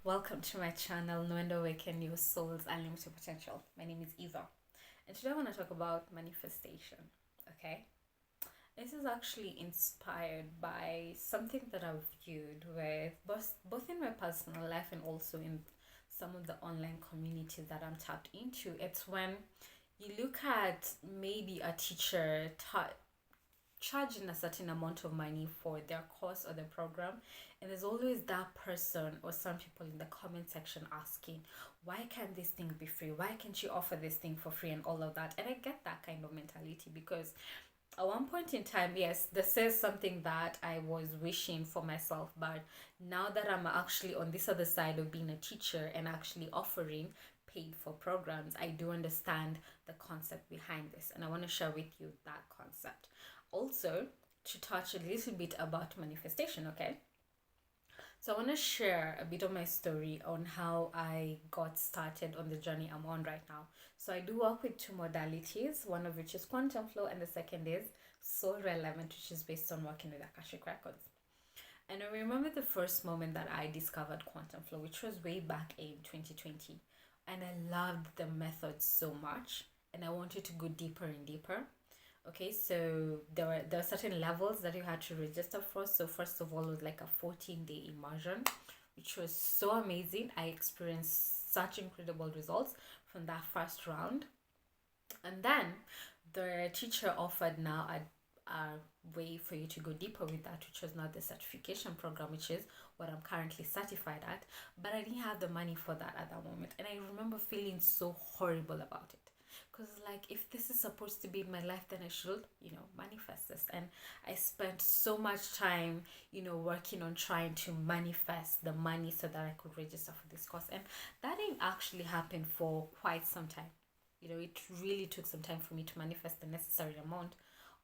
Welcome to my channel, Know and Awaken Your Soul's Unlimited Potential. My name is Eva, and today I want to talk about manifestation. Okay, this is actually inspired by something that I've viewed with both in my personal life and also in some of the online communities that I'm tapped into. It's when you look at maybe a teacher charging a certain amount of money for their course or their program, and there's always that person or some people in the comment section asking, why can't this thing be free, why can't you offer this thing for free, and all of that. And I get that kind of mentality because at one point in time, yes, this is something that I was wishing for myself, but now that I'm actually on this other side of being a teacher and actually offering paid for programs, I do understand the concept behind this, and I want to share with you that concept. Also, to touch a little bit about manifestation, okay? So I want to share a bit of my story on how I got started on the journey I'm on right now. So I do work with two modalities, one of which is quantum flow, and the second is soul relevant, which is based on working with Akashic records. And I remember the first moment that I discovered quantum flow, which was way back in 2020. And I loved the method so much, and I wanted to go deeper and deeper. Okay, so there are certain levels that you had to register for. So first of all, it was like a 14-day immersion, which was so amazing. I experienced such incredible results from that first round. And then the teacher offered now a way for you to go deeper with that, which was not the certification program, which is what I'm currently certified at. But I didn't have the money for that at that moment. And I remember feeling so horrible about it. Because, like, if this is supposed to be in my life, then I should, manifest this. And I spent so much time, working on trying to manifest the money so that I could register for this course. And that didn't actually happen for quite some time. It really took some time for me to manifest the necessary amount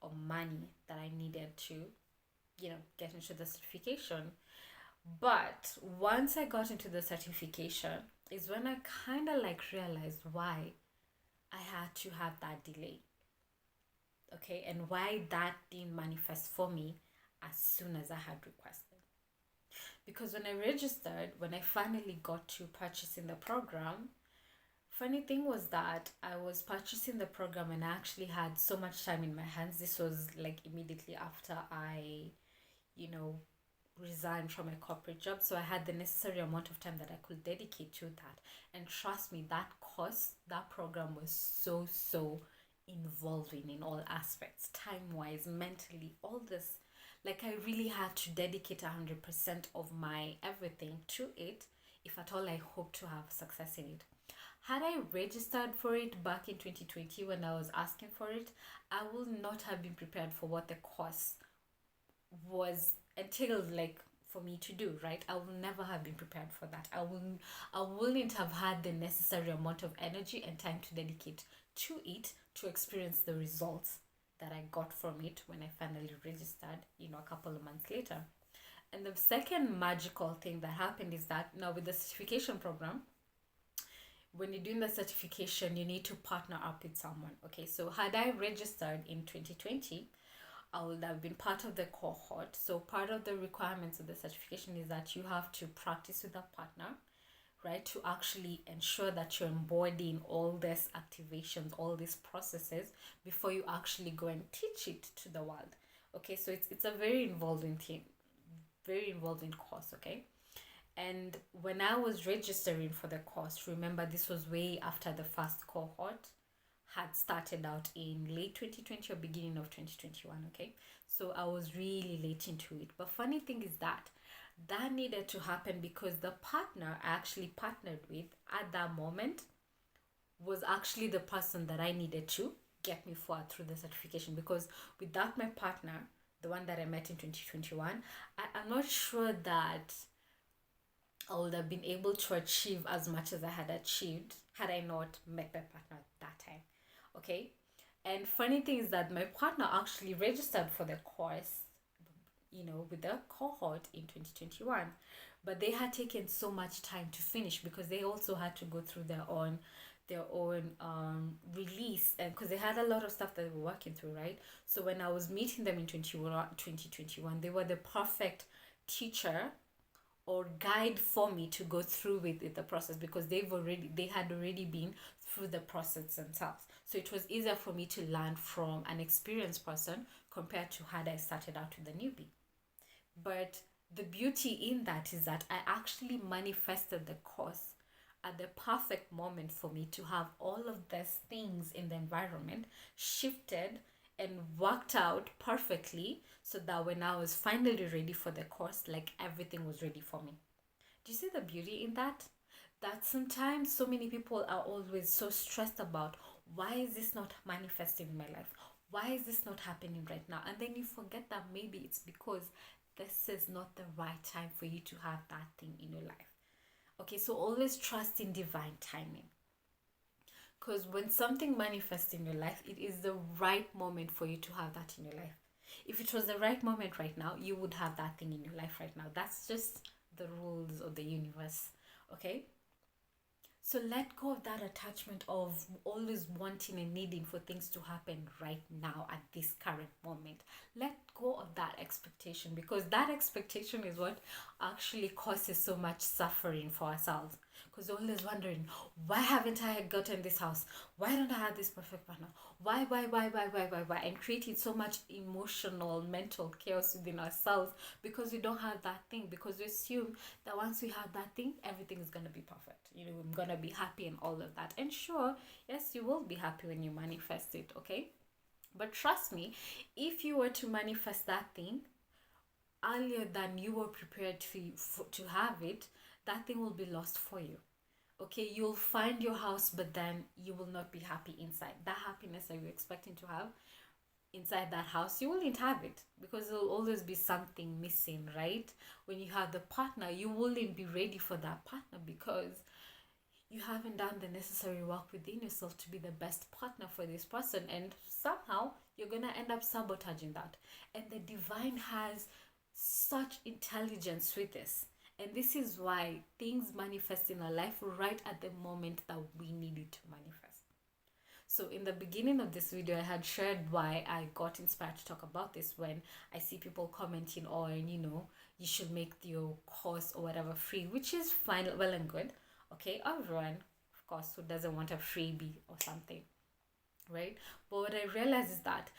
of money that I needed to, get into the certification. But once I got into the certification, is when I kind of like realized why I had to have that delay. Okay, and why that didn't manifest for me as soon as I had requested. Because when I registered, when I finally got to purchasing the program, funny thing was that I was purchasing the program and I actually had so much time in my hands. This was like immediately after I, resigned from my corporate job. So I had the necessary amount of time that I could dedicate to that. And trust me, that course, that program was so involving in all aspects, time wise, mentally, all this. Like, I really had to dedicate 100% of my everything to it if at all I hope to have success in it. Had I registered for it back in 2020 when I was asking for it, I would not have been prepared for what the course was entailed, like, for me to do, right? I will never have been prepared for that. I wouldn't have had the necessary amount of energy and time to dedicate to it to experience the results that I got from it when I finally registered, a couple of months later. And the second magical thing that happened is that now with the certification program, when you're doing the certification, you need to partner up with someone. Okay, so had I registered in 2020, I would have been part of the cohort. So part of the requirements of the certification is that you have to practice with a partner, right? To actually ensure that you're embodying all these activations, all these processes before you actually go and teach it to the world. Okay, so it's a very involving thing, very involving course, okay? And when I was registering for the course, remember this was way after the first cohort had started out in late 2020 or beginning of 2021. Okay, so I was really late into it. But funny thing is that needed to happen because the partner I actually partnered with at that moment was actually the person that I needed to get me forward through the certification. Because without my partner, the one that I met in 2021, I'm not sure that I would have been able to achieve as much as I had achieved had I not met my partner at that time. Okay, and funny thing is that my partner actually registered for the course, with the cohort in 2021, but they had taken so much time to finish because they also had to go through their own release, and because they had a lot of stuff that they were working through, right? So when I was meeting them in 2021, they were the perfect teacher or guide for me to go through with the process, because they had already been through the process themselves. So it was easier for me to learn from an experienced person compared to had I started out with a newbie. But the beauty in that is that I actually manifested the course at the perfect moment for me to have all of these things in the environment shifted and worked out perfectly, so that when I was finally ready for the course, like everything was ready for me. Do you see the beauty in that? That sometimes so many people are always so stressed about, why is this not manifesting in my life? Why is this not happening right now? And then you forget that maybe it's because this is not the right time for you to have that thing in your life. Okay, so always trust in divine timing. Because when something manifests in your life, it is the right moment for you to have that in your life. If it was the right moment right now, you would have that thing in your life right now. That's just the rules of the universe. Okay? So let go of that attachment of always wanting and needing for things to happen right now at this current moment. Let go of that expectation, because that expectation is what actually causes so much suffering for ourselves. Because we're always wondering, why haven't I gotten this house? Why don't I have this perfect partner? Why? And creating so much emotional, mental chaos within ourselves because we don't have that thing. Because we assume that once we have that thing, everything is going to be perfect. I'm going to be happy and all of that. And sure, yes, you will be happy when you manifest it, okay? But trust me, if you were to manifest that thing earlier than you were prepared to have it, that thing will be lost for you. Okay, you'll find your house, but then you will not be happy inside. That happiness that you're expecting to have inside that house, you won't have it, because there'll always be something missing, right? When you have the partner, you wouldn't be ready for that partner because you haven't done the necessary work within yourself to be the best partner for this person, and somehow you're gonna end up sabotaging that. And the divine has such intelligence with this, and this is why things manifest in our life right at the moment that we need it to manifest. So in the beginning of this video, I had shared why I got inspired to talk about this when I see people commenting on, you should make your course or whatever free, which is fine, well and good. Okay, everyone, of course, who doesn't want a freebie or something, right? But what I realized is that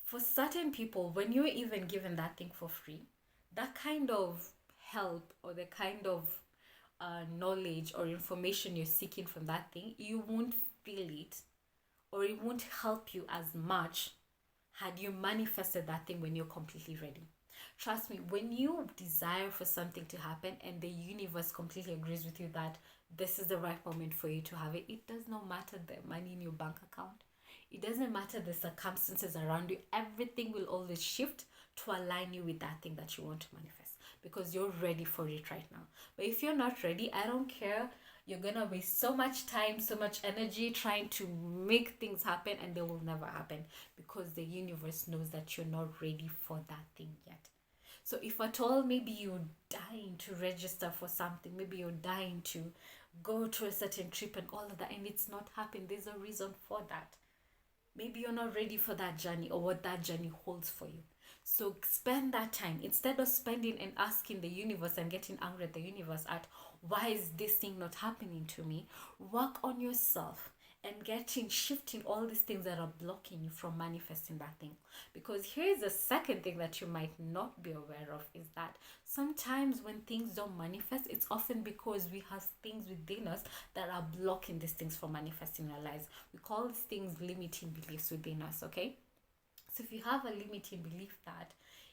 for certain people, when you're even given that thing for free, that kind of help or the kind of knowledge or information you're seeking from that thing, you won't feel it, or it won't help you as much had you manifested that thing when you're completely ready. Trust me, when you desire for something to happen and the universe completely agrees with you that this is the right moment for you to have it, it does not matter the money in your bank account. It doesn't matter the circumstances around you. Everything will always shift to align you with that thing that you want to manifest, because you're ready for it right now. But if you're not ready, I don't care. You're gonna waste so much time, so much energy trying to make things happen, and they will never happen, because the universe knows that you're not ready for that thing yet. So if at all, maybe you're dying to register for something, maybe you're dying to go to a certain trip and all of that, and it's not happening, there's a reason for that. Maybe you're not ready for that journey or what that journey holds for you. So spend that time, instead of spending and asking the universe and getting angry at the universe at why is this thing not happening to me. Work on yourself and shifting all these things that are blocking you from manifesting that thing. Because here's the second thing that you might not be aware of, is that sometimes when things don't manifest, it's often because we have things within us that are blocking these things from manifesting in our lives. We call these things limiting beliefs within us, okay? So if you have a limiting belief that,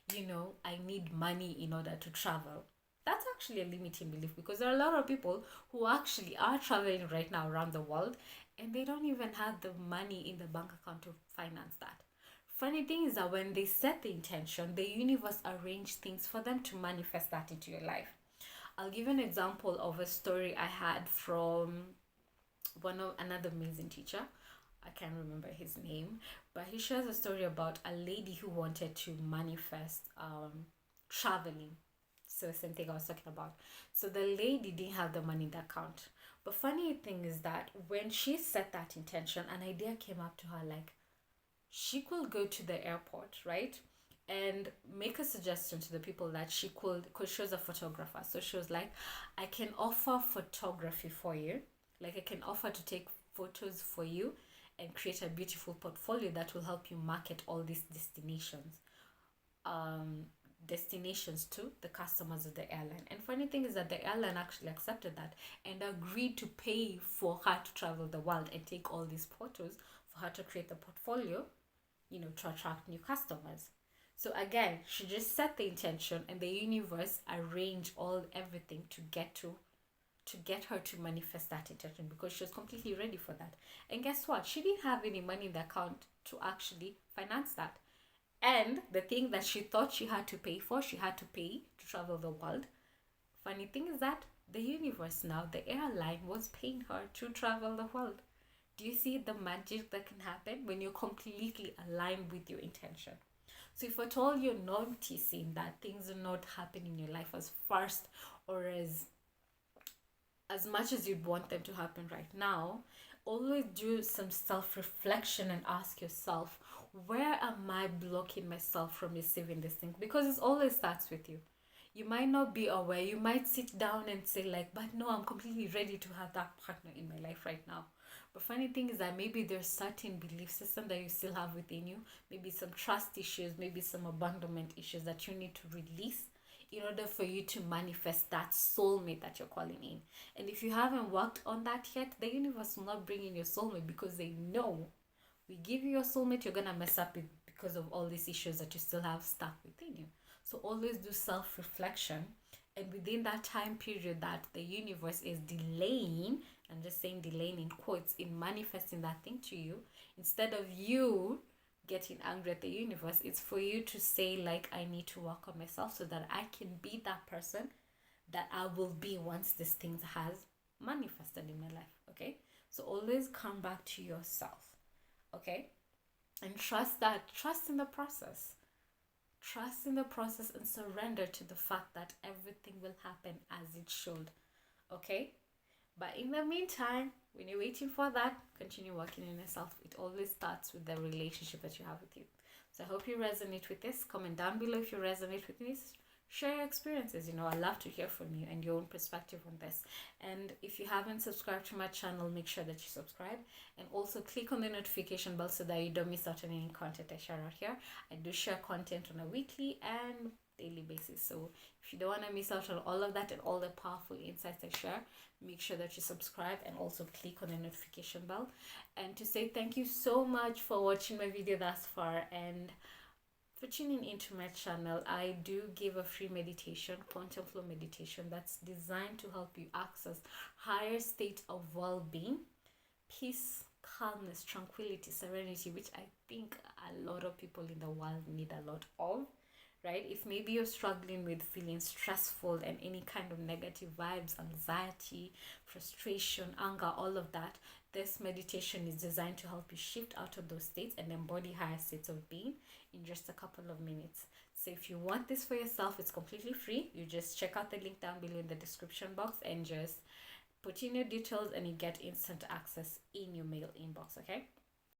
I need money in order to travel, that's actually a limiting belief, because there are a lot of people who actually are traveling right now around the world and they don't even have the money in the bank account to finance that. Funny thing is that when they set the intention, the universe arranged things for them to manifest that into your life. I'll give you an example of a story I had from another amazing teacher. I can't remember his name, but he shares a story about a lady who wanted to manifest traveling. So same thing I was talking about. So the lady didn't have the money in the account. But funny thing is that when she set that intention, an idea came up to her, like she could go to the airport, right? and make a suggestion to the people that she could, because she was a photographer. So she was like, I can offer photography for you. Like, I can offer to take photos for you and create a beautiful portfolio that will help you market all these destinations to the customers of the airline. And funny thing is that the airline actually accepted that and agreed to pay for her to travel the world and take all these photos for her to create the portfolio, to attract new customers. So again, she just set the intention, and the universe arranged everything to get her to manifest that intention, because she was completely ready for that. And guess what? She didn't have any money in the account to actually finance that. And the thing that she thought she had to pay for, she had to pay to travel the world. Funny thing is that the universe now, the airline, was paying her to travel the world. Do you see the magic that can happen when you're completely aligned with your intention? So if at all you're noticing that things are not happening in your life as fast or as much as you'd want them to happen right now, always do some self-reflection and ask yourself, where am I blocking myself from receiving this thing? Because it always starts with you. You might not be aware. You might sit down and say like, but no, I'm completely ready to have that partner in my life right now. But funny thing is that maybe there's certain belief system that you still have within you, maybe some trust issues, maybe some abandonment issues that you need to release in order for you to manifest that soulmate that you're calling in. And if you haven't worked on that yet, the universe will not bring in your soulmate, because they know we give you your soulmate, you're gonna mess up with because of all these issues that you still have stuck within you. So always do self-reflection, and within that time period that the universe is delaying, I'm just saying delaying in quotes, in manifesting that thing to you, instead of you getting angry at the universe, it's for you to say like, I need to work on myself so that I can be that person that I will be once this thing has manifested in my life. Okay, so always come back to yourself. Okay, and trust in the process. Trust in the process and surrender to the fact that everything will happen as it should. Okay, but in the meantime, when you're waiting for that, continue working on yourself. It always starts with the relationship that you have with you. So I hope you resonate with this. Comment down below if you resonate with this. Share your experiences. I love to hear from you and your own perspective on this. And if you haven't subscribed to my channel, make sure that you subscribe, and also click on the notification bell so that you don't miss out on any content I share out here. I do share content on a weekly and daily basis. So if you don't want to miss out on all of that and all the powerful insights I share, make sure that you subscribe and also click on the notification bell. And to say thank you so much for watching my video thus far, and for tuning into my channel. I do give a free meditation, quantum flow meditation, that's designed to help you access higher state of well-being, peace, calmness, tranquility, serenity, which I think a lot of people in the world need a lot of, right? If maybe you're struggling with feeling stressful and any kind of negative vibes, anxiety, frustration, anger, all of that, this meditation is designed to help you shift out of those states and embody higher states of being in just a couple of minutes. So if you want this for yourself, it's completely free. You just check out the link down below in the description box and just put in your details and you get instant access in your mail inbox. Okay,